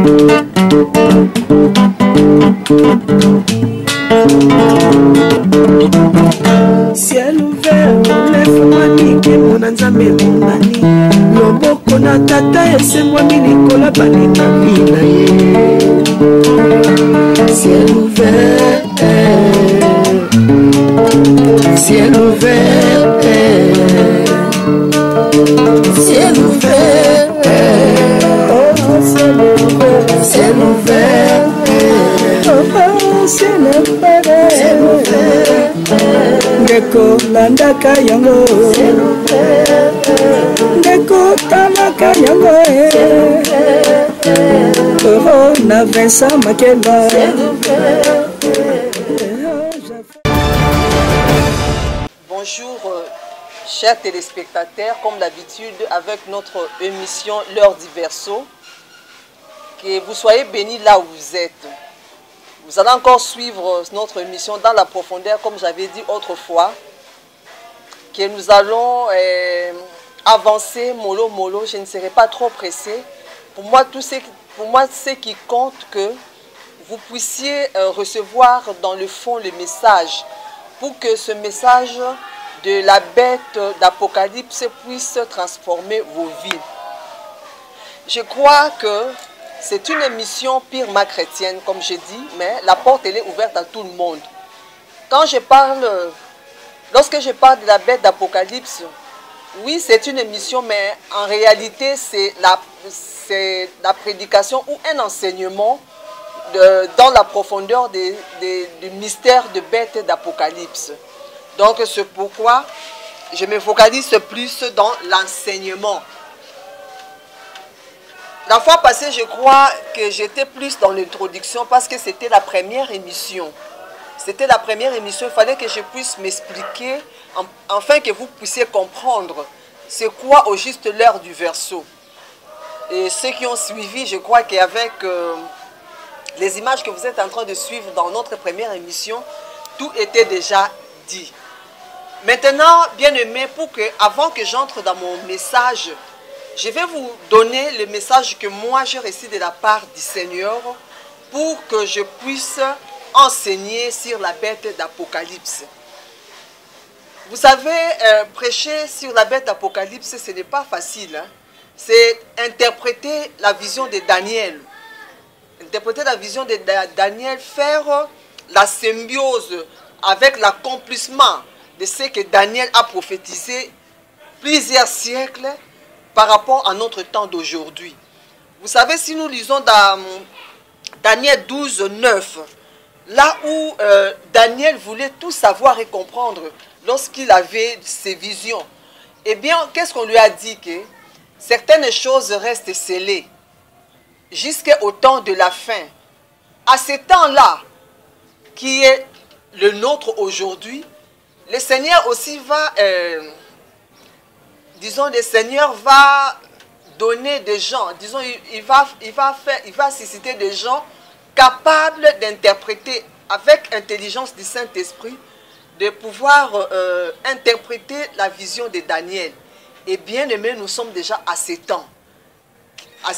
Ciel ouvert, lève-moi nique mon anzambe monani. Loboko na tata ese moi milikola balinga mina ye. Ciel ouvert, ciel ouvert, ciel ouvert, oh ciel ouvert, ciel ouvert, oh ciel ouvert, ciel ouvert. Ndeko landaka yango, ndeko talaka yango, oh na Vincent Makeba. Bonjour chers téléspectateurs, comme d'habitude avec notre émission L'heure du Verseau. Que vous soyez bénis là où vous êtes. Vous allez encore suivre notre émission dans la profondeur, comme j'avais dit autrefois, que nous allons avancer mollo mollo. Je ne serai pas trop pressé. Pour moi, ce qui compte, que vous puissiez recevoir dans le fond le message, pour que ce message de la bête d'Apocalypse puisse transformer vos vies. Je crois que c'est une émission purement chrétienne, comme je dis, mais la porte elle est ouverte à tout le monde. Lorsque je parle de la bête d'Apocalypse, oui, c'est une émission, mais en réalité, c'est la prédication ou un enseignement dans la profondeur du mystère de bête d'Apocalypse. Donc, c'est pourquoi je me focalise plus dans l'enseignement. La fois passée, je crois que j'étais plus dans l'introduction parce que c'était la première émission. C'était la première émission, il fallait que je puisse m'expliquer, afin que vous puissiez comprendre c'est quoi au juste l'heure du verseau. Et ceux qui ont suivi, je crois qu'avec les images que vous êtes en train de suivre dans notre première émission, tout était déjà dit. Maintenant, bien aimés, avant que j'entre dans mon message, je vais vous donner le message que moi j'ai reçu de la part du Seigneur pour que je puisse enseigner sur la bête d'Apocalypse. Vous savez, prêcher sur la bête d'Apocalypse, ce n'est pas facile. Hein? C'est interpréter la vision de Daniel. Interpréter la vision de Daniel, faire la symbiose avec l'accomplissement de ce que Daniel a prophétisé plusieurs siècles par rapport à notre temps d'aujourd'hui. Vous savez, si nous lisons dans Daniel 12, 9, là où Daniel voulait tout savoir et comprendre lorsqu'il avait ses visions, eh bien, qu'est-ce qu'on lui a dit? Que certaines choses restent scellées jusqu'au temps de la fin. À ce temps-là, qui est le nôtre aujourd'hui, le Seigneur aussi va... disons, le Seigneur va donner des gens, disons, il va susciter des gens capables d'interpréter avec intelligence du Saint-Esprit, de pouvoir interpréter la vision de Daniel. Et bien aimé, nous sommes déjà à ces temps.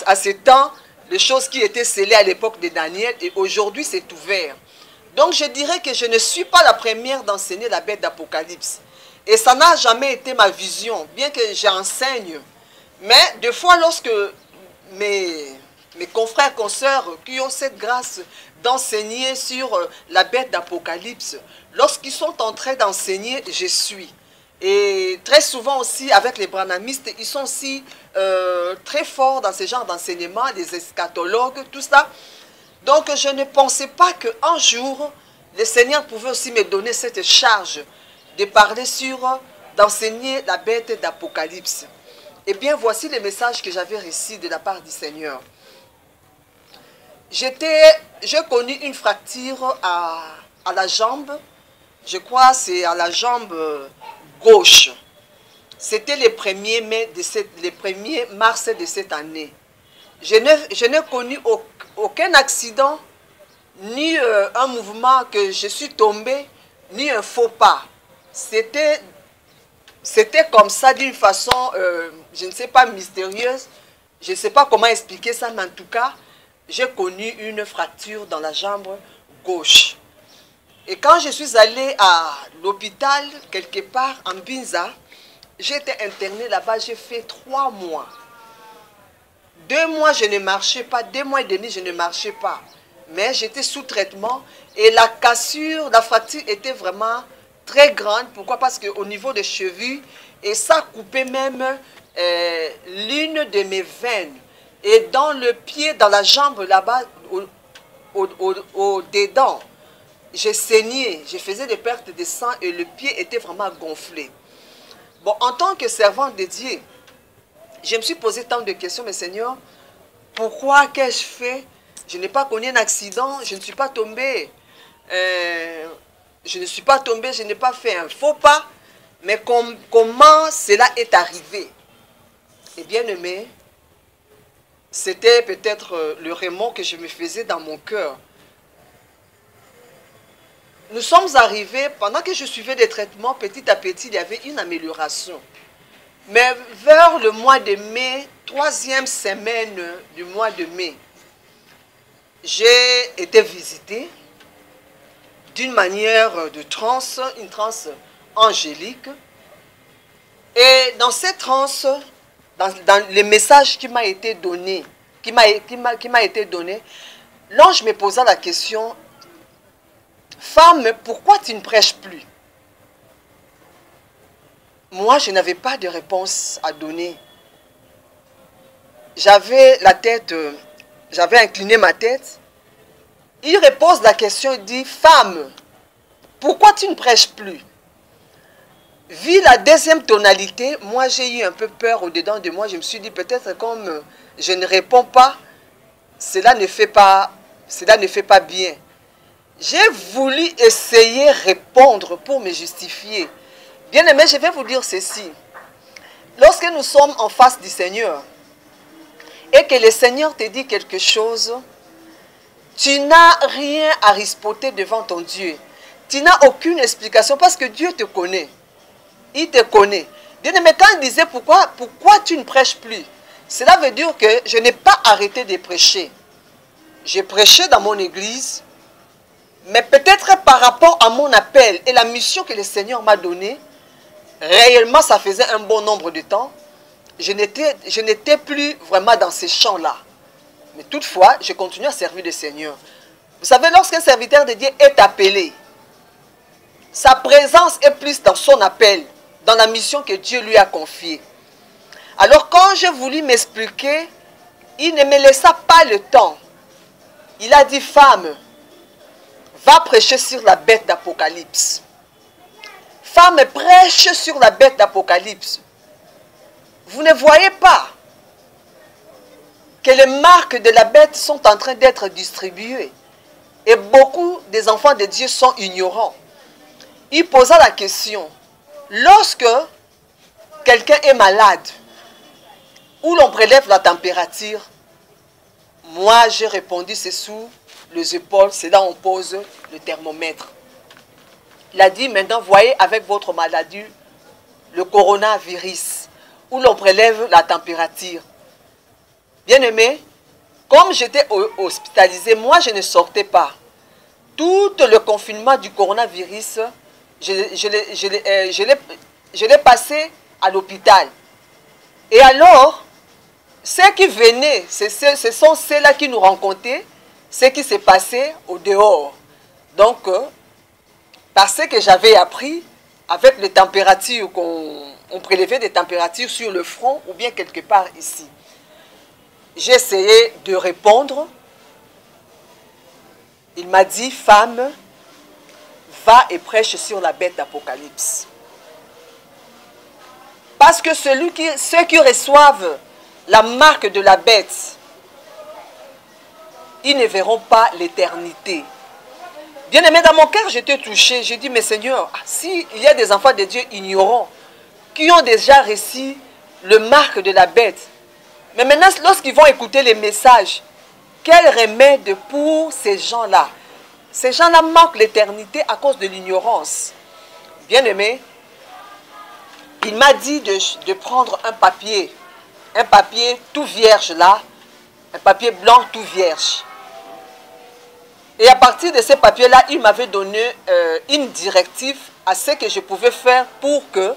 À ces temps, les choses qui étaient scellées à l'époque de Daniel, et aujourd'hui c'est ouvert. Donc je dirais que je ne suis pas la première d'enseigner la bête d'Apocalypse. Et ça n'a jamais été ma vision, bien que j'enseigne. Mais des fois, lorsque mes confrères, consoeurs qui ont cette grâce d'enseigner sur la bête d'Apocalypse, lorsqu'ils sont en train d'enseigner, je suis. Et très souvent aussi, avec les branhamistes, ils sont aussi très forts dans ce genre d'enseignement, les eschatologues, tout ça. Donc, je ne pensais pas qu'un jour, le Seigneur pouvait aussi me donner cette charge de parler d'enseigner la bête d'Apocalypse. Eh bien, voici le message que j'avais reçu de la part du Seigneur. J'ai connu une fracture à la jambe, je crois c'est à la jambe gauche. C'était le 1er mars de cette année. Je n'ai connu aucun accident, ni un mouvement que je suis tombé, ni un faux pas. C'était comme ça d'une façon, je ne sais pas, mystérieuse. Je ne sais pas comment expliquer ça, mais en tout cas, j'ai connu une fracture dans la jambe gauche. Et quand je suis allée à l'hôpital, quelque part en Binza, j'ai été internée là-bas, j'ai fait 3 mois. 2 mois, je ne marchais pas, 2 mois et demi, je ne marchais pas. Mais j'étais sous traitement et la cassure, la fracture était vraiment très grande. Pourquoi? Parce qu'au niveau des chevilles, et ça coupait même l'une de mes veines. Et dans le pied, dans la jambe là-bas, au dedans, j'ai saigné, je faisais des pertes de sang et le pied était vraiment gonflé. Bon, en tant que servante de Dieu, je me suis posé tant de questions, mais Seigneur, pourquoi, qu'ai-je fait? Je n'ai pas connu un accident, je ne suis pas tombée. Je ne suis pas tombée, je n'ai pas fait un faux pas. Mais comment cela est arrivé? Et bien aimé, c'était peut-être le remords que je me faisais dans mon cœur. Nous sommes arrivés, pendant que je suivais des traitements, petit à petit, il y avait une amélioration. Mais vers le mois de mai, 3e semaine du mois de mai, j'ai été visitée d'une manière de transe, une transe angélique. Et dans cette transe, dans les messages qui m'a été donné, l'ange me posa la question, femme, pourquoi tu ne prêches plus? Moi, je n'avais pas de réponse à donner. J'avais la tête, j'avais incliné ma tête. Il repose la question, il dit, femme, pourquoi tu ne prêches plus? Vu la deuxième tonalité, moi j'ai eu un peu peur au-dedans de moi. Je me suis dit, peut-être comme je ne réponds pas, cela ne fait pas bien. J'ai voulu essayer de répondre pour me justifier. Bien aimé, je vais vous dire ceci. Lorsque nous sommes en face du Seigneur et que le Seigneur te dit quelque chose, tu n'as rien à rispoter devant ton Dieu. Tu n'as aucune explication parce que Dieu te connaît. Il te connaît. Bien aimé, quand il disait pourquoi tu ne prêches plus, cela veut dire que je n'ai pas arrêté de prêcher. J'ai prêché dans mon église, mais peut-être par rapport à mon appel et la mission que le Seigneur m'a donnée, réellement ça faisait un bon nombre de temps, je n'étais plus vraiment dans ces champs-là. Mais toutefois, je continue à servir le Seigneur. Vous savez, lorsqu'un serviteur de Dieu est appelé, sa présence est plus dans son appel, dans la mission que Dieu lui a confiée. Alors quand j'ai voulu m'expliquer, il ne me laissa pas le temps. Il a dit, femme, va prêcher sur la bête d'Apocalypse. Femme, prêche sur la bête d'Apocalypse. Vous ne voyez pas que les marques de la bête sont en train d'être distribuées. Et beaucoup des enfants de Dieu sont ignorants. Il posa la question, lorsque quelqu'un est malade, où l'on prélève la température, moi j'ai répondu, c'est sous les épaules, c'est là où on pose le thermomètre. Il a dit, maintenant voyez avec votre maladie le coronavirus, où l'on prélève la température. Bien aimé, comme j'étais hospitalisé, moi je ne sortais pas. Tout le confinement du coronavirus, je l'ai passé à l'hôpital. Et alors, ceux qui venaient, ce sont ceux-là qui nous rencontraient, ce qui s'est passé au dehors. Donc, parce que j'avais appris, avec les températures, on prélevait des températures sur le front ou bien quelque part ici. J'ai essayé de répondre. Il m'a dit, femme, va et prêche sur la bête d'Apocalypse. Parce que ceux qui reçoivent la marque de la bête, ils ne verront pas l'éternité. Bien aimé, dans mon cœur, j'étais touché. J'ai dit, mais Seigneur, s'il y a des enfants de Dieu ignorants qui ont déjà reçu le marque de la bête, mais maintenant, lorsqu'ils vont écouter les messages, quel remède pour ces gens-là? Ces gens-là manquent l'éternité à cause de l'ignorance. Bien aimé, il m'a dit de prendre un papier tout vierge là, un papier blanc tout vierge. Et à partir de ces papiers-là, il m'avait donné une directive à ce que je pouvais faire pour que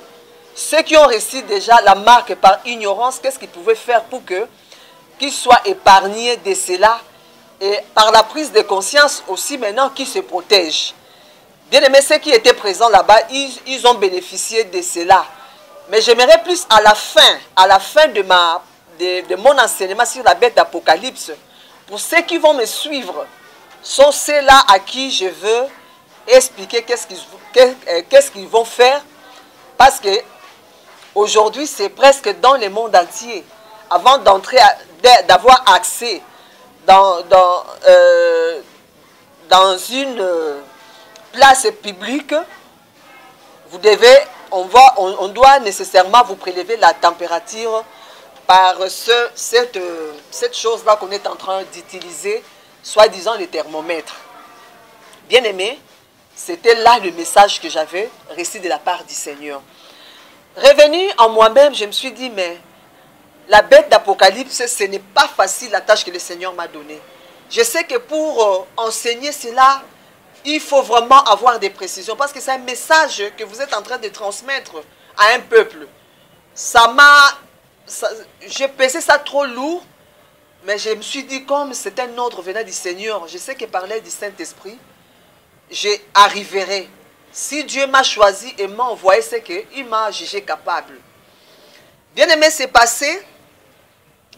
ceux qui ont reçu déjà la marque par ignorance, qu'est-ce qu'ils pouvaient faire pour qu'ils soient épargnés de cela et par la prise de conscience aussi maintenant qu'ils se protègent. Bien aimé, ceux qui étaient présents là-bas, ils ont bénéficié de cela. Mais j'aimerais plus à la fin de mon enseignement sur la bête d'Apocalypse, pour ceux qui vont me suivre, sont ceux-là à qui je veux expliquer qu'est-ce qu'ils vont faire. Parce que aujourd'hui, c'est presque dans le monde entier. Avant d'entrer, d'avoir accès dans une place publique, on doit nécessairement vous prélever la température par cette chose-là qu'on est en train d'utiliser, soi-disant le thermomètre. Bien aimé, c'était là le message que j'avais reçu de la part du Seigneur. Revenu en moi-même, je me suis dit, mais la bête d'Apocalypse, ce n'est pas facile la tâche que le Seigneur m'a donnée. Je sais que pour enseigner cela, il faut vraiment avoir des précisions, parce que c'est un message que vous êtes en train de transmettre à un peuple. J'ai pesé ça trop lourd, mais je me suis dit, comme c'est un ordre venant du Seigneur, je sais que par l'aide du Saint-Esprit, j'y arriverai. Si Dieu m'a choisi et m'a envoyé, c'est qu'il m'a jugé capable. Bien aimé, c'est passé.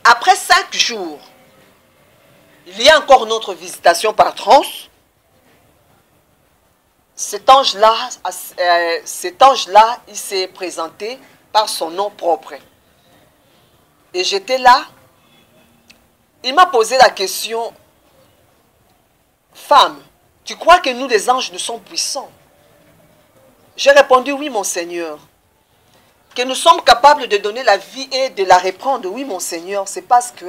Après 5 jours, il y a encore notre visitation par transe. Cet ange-là, il s'est présenté par son nom propre. Et j'étais là. Il m'a posé la question, femme, tu crois que nous les anges, nous sommes puissants? J'ai répondu, oui mon Seigneur. Que nous sommes capables de donner la vie et de la reprendre, oui mon Seigneur. C'est parce que,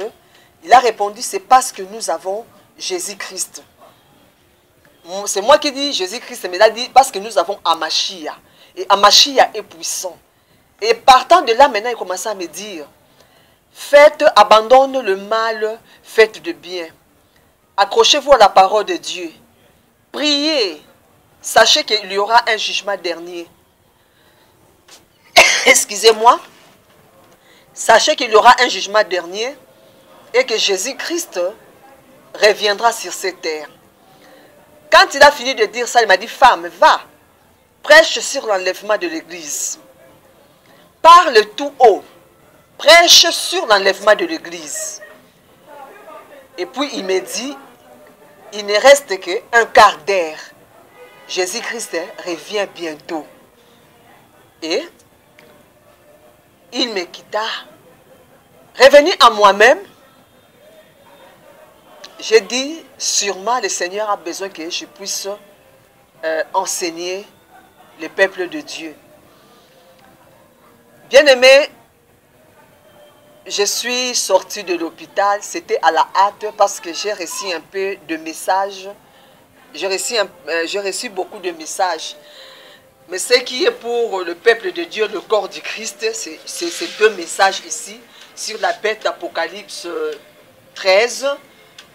il a répondu, c'est parce que nous avons Jésus-Christ. C'est moi qui dis Jésus-Christ, mais il a dit parce que nous avons Amashia. Et Amashia est puissant. Et partant de là, maintenant, il commençait à me dire, abandonne le mal, faites de bien. Accrochez-vous à la parole de Dieu. Priez. Sachez qu'il y aura un jugement dernier. Excusez-moi. Sachez qu'il y aura un jugement dernier et que Jésus-Christ reviendra sur cette terre. Quand il a fini de dire ça, il m'a dit, femme, va, prêche sur l'enlèvement de l'Église. Parle tout haut. Prêche sur l'enlèvement de l'Église. Et puis il me dit, il ne reste qu'un quart d'heure. Jésus-Christ revient bientôt. Et il me quitta. Revenu à moi-même, j'ai dit, sûrement le Seigneur a besoin que je puisse enseigner le peuple de Dieu. Bien-aimé, je suis sorti de l'hôpital, c'était à la hâte parce que j'ai reçu un peu de messages. J'ai reçu beaucoup de messages. Mais ce qui est pour le peuple de Dieu, le corps du Christ, c'est ces 2 messages ici, sur la bête d'Apocalypse 13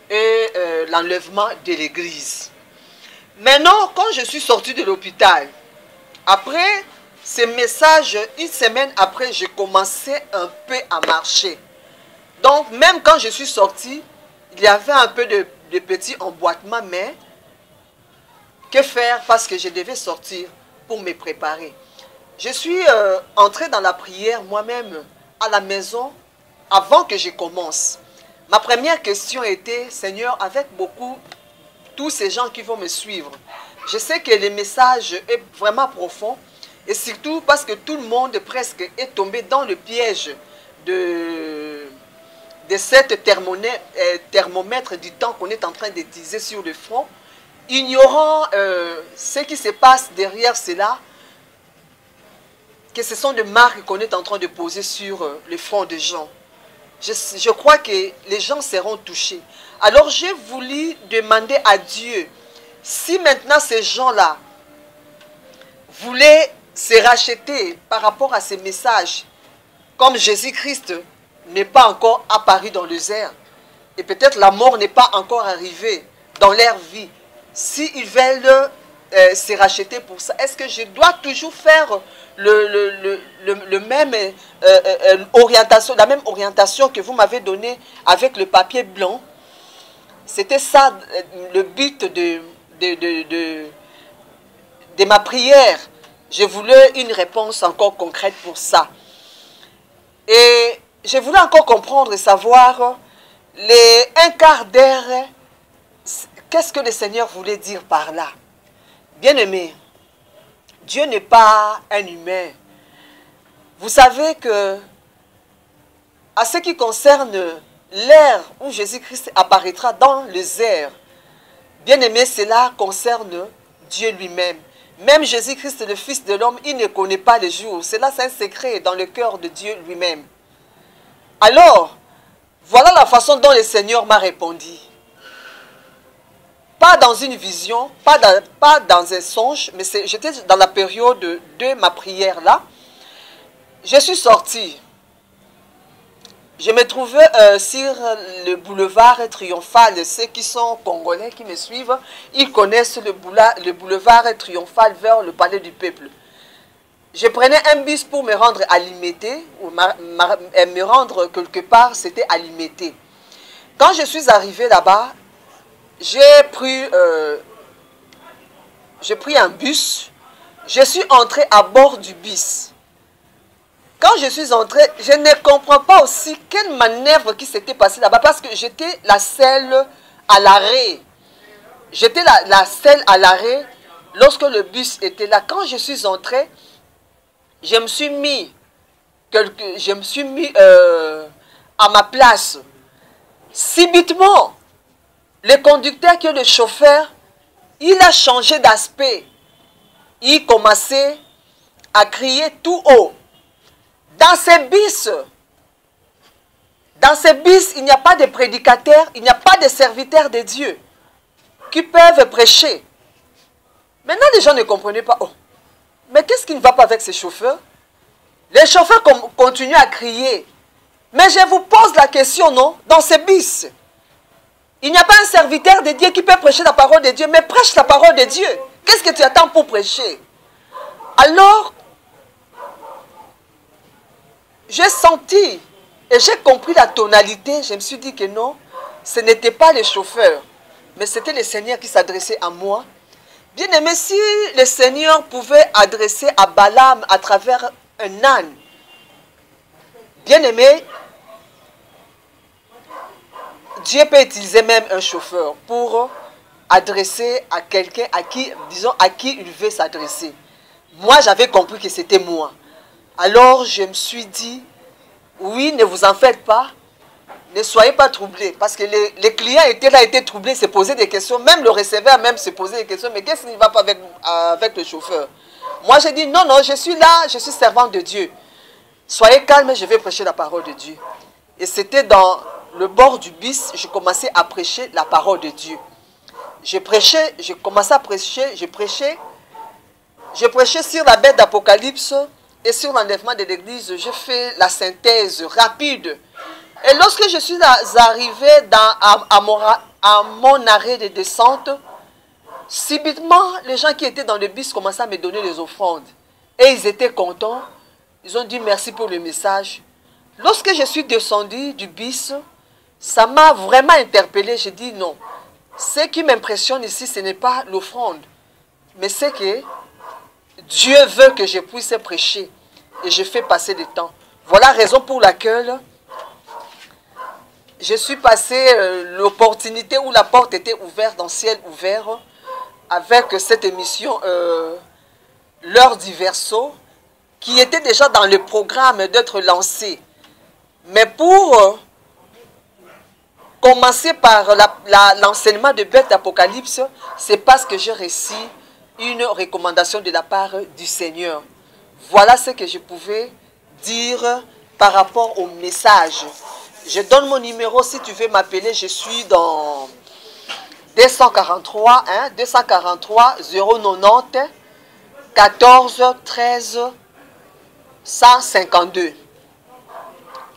et l'enlèvement de l'Église. Maintenant, quand je suis sorti de l'hôpital, après ces messages, une semaine après, j'ai commencé un peu à marcher. Donc, même quand je suis sorti, il y avait un peu de petits emboîtements, mais que faire parce que je devais sortir pour me préparer. Je suis entré dans la prière moi-même à la maison avant que je commence. Ma première question était, Seigneur, avec tous ces gens qui vont me suivre, je sais que le message est vraiment profond et surtout parce que tout le monde presque est tombé dans le piège de cette thermomètre du temps qu'on est en train d'utiliser sur le front, ignorant ce qui se passe derrière cela, que ce sont des marques qu'on est en train de poser sur le front des gens. Je crois que les gens seront touchés. Alors j'ai voulu demander à Dieu, si maintenant ces gens-là voulaient se racheter par rapport à ces messages, comme Jésus-Christ n'est pas encore apparu dans les airs, et peut-être la mort n'est pas encore arrivée dans leur vie, s'ils veulent se racheter pour ça, est-ce que je dois toujours faire le même orientation, la même orientation que vous m'avez donnée avec le papier blanc? C'était ça le but de ma prière. Je voulais une réponse encore concrète pour ça. Et je voulais encore comprendre et savoir les un quart d'heure, qu'est-ce que le Seigneur voulait dire par là? Bien-aimé, Dieu n'est pas un humain. Vous savez que, à ce qui concerne l'ère où Jésus-Christ apparaîtra dans les airs, bien-aimé, cela concerne Dieu lui-même. Même Jésus-Christ, le Fils de l'homme, il ne connaît pas les jours. Cela, c'est un secret dans le cœur de Dieu lui-même. Alors, voilà la façon dont le Seigneur m'a répondu. Pas dans une vision, pas dans un songe, mais j'étais dans la période de ma prière là. Je suis sorti. Je me trouvais sur le boulevard Triomphal. Ceux qui sont congolais, qui me suivent, ils connaissent le boulevard Triomphal vers le palais du peuple. Je prenais un bus pour me rendre à Limité, ou me rendre quelque part, c'était à Limité. Quand je suis arrivé là-bas, j'ai pris un bus, je suis entré à bord du bus. Quand je suis entré, je ne comprends pas aussi quelle manœuvre qui s'était passée là-bas, parce que j'étais la seule à l'arrêt. J'étais la seule à l'arrêt lorsque le bus était là. Quand je suis entré, je me suis mis à ma place. Subitement, le conducteur qui est le chauffeur, il a changé d'aspect. Il commençait à crier tout haut. Dans ces bus, il n'y a pas de prédicateurs, il n'y a pas de serviteurs de Dieu qui peuvent prêcher. Maintenant, les gens ne comprenaient pas. Oh, mais qu'est-ce qui ne va pas avec ces chauffeurs? Les chauffeurs continuent à crier. Mais je vous pose la question, non? Dans ces bus, il n'y a pas un serviteur de Dieu qui peut prêcher la parole de Dieu, mais prêche la parole de Dieu. Qu'est-ce que tu attends pour prêcher? Alors, j'ai senti et j'ai compris la tonalité. Je me suis dit que non, ce n'était pas les chauffeurs, mais c'était le Seigneur qui s'adressait à moi. Bien aimé, si le Seigneur pouvait adresser à Balaam à travers un âne, bien aimé, Dieu peut utiliser même un chauffeur pour adresser à quelqu'un à qui, disons, à qui il veut s'adresser. Moi, j'avais compris que c'était moi. Alors, je me suis dit, oui, ne vous en faites pas, ne soyez pas troublés. Parce que les clients étaient là, étaient troublés, se posaient des questions. Même le receveur même se posait des questions. Mais qu'est-ce qui ne va pas avec le chauffeur? Moi, j'ai dit, non, non, je suis là, je suis servant de Dieu. Soyez calme, je vais prêcher la parole de Dieu. Et c'était dans le bord du bus, je commençais à prêcher la parole de Dieu. Je prêchais, je commençais à prêcher, je prêchais sur la bête d'Apocalypse et sur l'enlèvement de l'église. J'ai fait la synthèse rapide. Et lorsque je suis arrivé à mon arrêt de descente, subitement, les gens qui étaient dans le bus commençaient à me donner les offrandes. Et ils étaient contents. Ils ont dit merci pour le message. Lorsque je suis descendu du bus, ça m'a vraiment interpellé. J'ai dit non. Ce qui m'impressionne ici, ce n'est pas l'offrande, mais c'est que Dieu veut que je puisse prêcher. Et je fais passer le temps. Voilà la raison pour laquelle je suis passé l'opportunité où la porte était ouverte, dans le ciel ouvert, avec cette émission L'heure du verseau, qui était déjà dans le programme d'être lancé. Mais pour commencer par l'enseignement de Bête d'Apocalypse, c'est parce que j'ai reçu une recommandation de la part du Seigneur. Voilà ce que je pouvais dire par rapport au message. Je donne mon numéro si tu veux m'appeler. Je suis dans 243 090 14 13 152.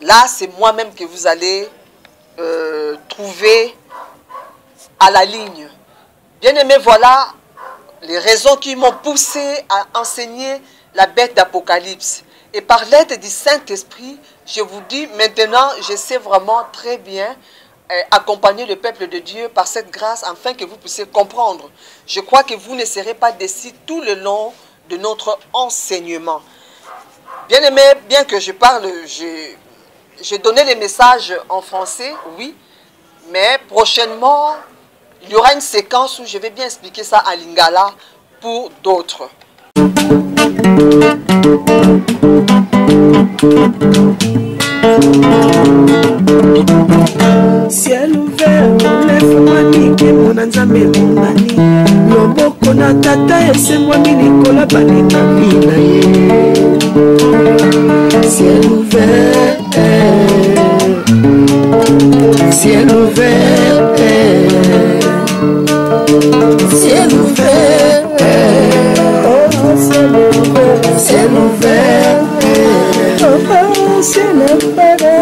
Là, c'est moi-même que vous allez trouver à la ligne. Bien-aimés, voilà les raisons qui m'ont poussé à enseigner la bête d'Apocalypse. Et par l'aide du Saint-Esprit, je vous dis maintenant, je sais vraiment très bien accompagner le peuple de Dieu par cette grâce afin que vous puissiez comprendre. Je crois que vous ne serez pas déçus tout le long de notre enseignement. Bien-aimés, bien que je parle, j'ai donné les messages en français, oui, mais prochainement, il y aura une séquence où je vais bien expliquer ça à Lingala pour d'autres. Ciel ouvert, lève-moi nike mona nzambe monani loboko na tata esemwami likolo baninga bina ye. Ciel ouvert, ciel ouvert, ciel ouvert, ciel ouvert, ciel ouvert, ciel ouvert.